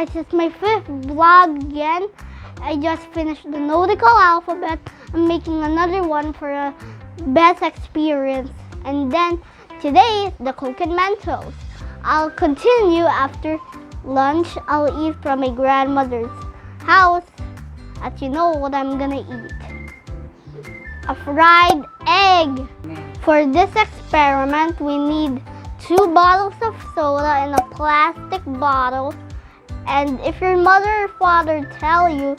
guys, it's my 5th vlog again. I just finished the nautical alphabet. I'm making another one for a best experience. And then today is the Coke and Mentos. I'll continue after lunch. I'll eat from my grandmother's house. As you know what I'm gonna eat. A fried egg. For this experiment, we need 2 bottles of soda in a plastic bottle. And if your mother or father tell you,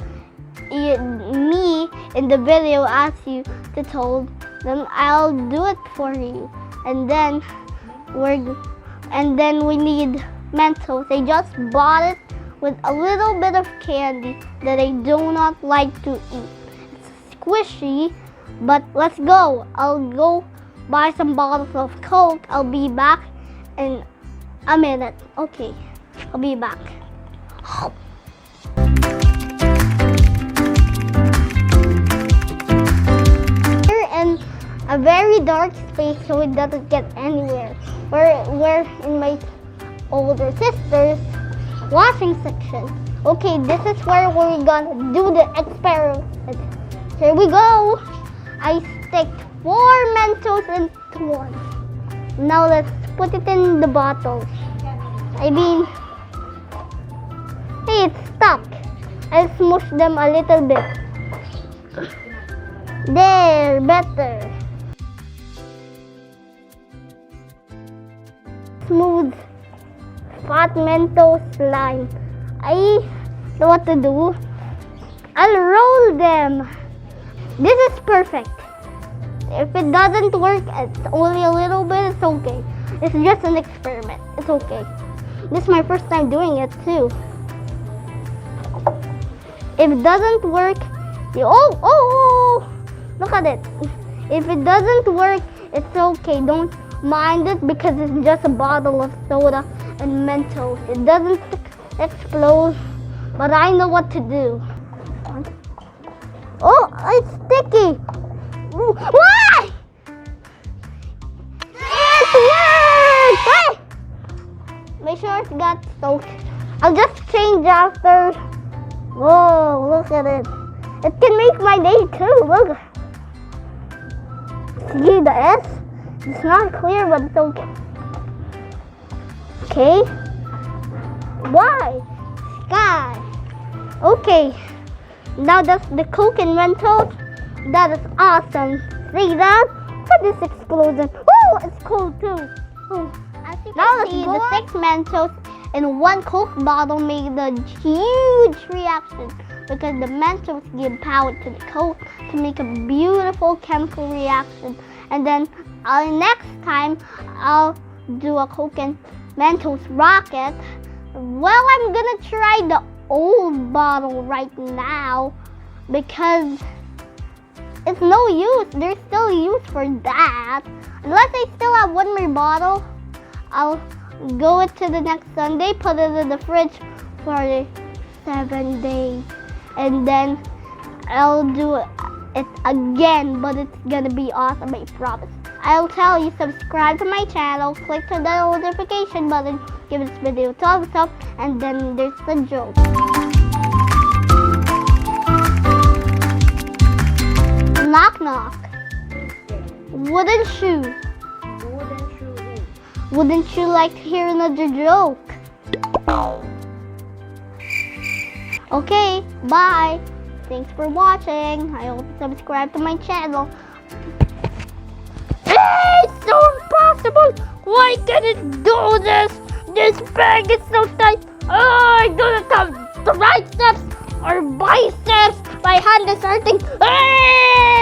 me in the video ask you to tell them, I'll do it for you. And then we need Mentos. I just bought it with a little bit of candy that I do not like to eat. It's squishy, but let's go. I'll go buy some bottles of Coke. I'll be back in a minute. Okay, I'll be back. We're in a very dark space so it doesn't get anywhere. We're in my older sister's washing section. Okay, this is where we're gonna do the experiment. Here we go. I sticked 4 Mentos into one. Now let's put it in the bottles. Hey, it's stuck. I'll smoosh them a little bit. There, better. Smooth, fat Mentos slime. I know what to do. I'll roll them. This is perfect. If it doesn't work, it's only a little bit, it's okay. It's just an experiment. It's okay. This is my first time doing it too. If it doesn't work, look at it. If it doesn't work, it's okay. Don't mind it because it's just a bottle of soda and Mentos. It doesn't explode, but I know what to do. Oh, it's sticky. Why? It worked! Hey! Make sure it got soaked. I'll just change after. Whoa, look at it. It can make my day too, look. See the S? It's not clear, but it's okay. Okay. Why? Sky. Okay. Now that's the Coke and Mentos. That is awesome. See that? Look at this explosion. Oh, it's cold too. Oh. Now let's see the 6 Mentos in 1 Coke bottle made a huge reaction because the Mentos give power to the Coke to make a beautiful chemical reaction. And then next time I'll do a Coke and Mentos rocket. Well, I'm gonna try the old bottle right now because it's no use. There's still use for that. Unless I still have 1 more bottle, I'll go it to the next Sunday, put it in the fridge for 7 days. And then I'll do it again, but it's gonna be awesome, I promise. I'll tell you, subscribe to my channel, click to the notification button, give this video a thumbs up, and then there's the joke. Knock knock. Wooden shoe. Wouldn't you like to hear another joke? Okay, bye. Thanks for watching. I hope you subscribe to my channel. It's so impossible! Why can't it do this? This bag is so tight. Oh, I don't have triceps or biceps. My hand is hurting. Hey!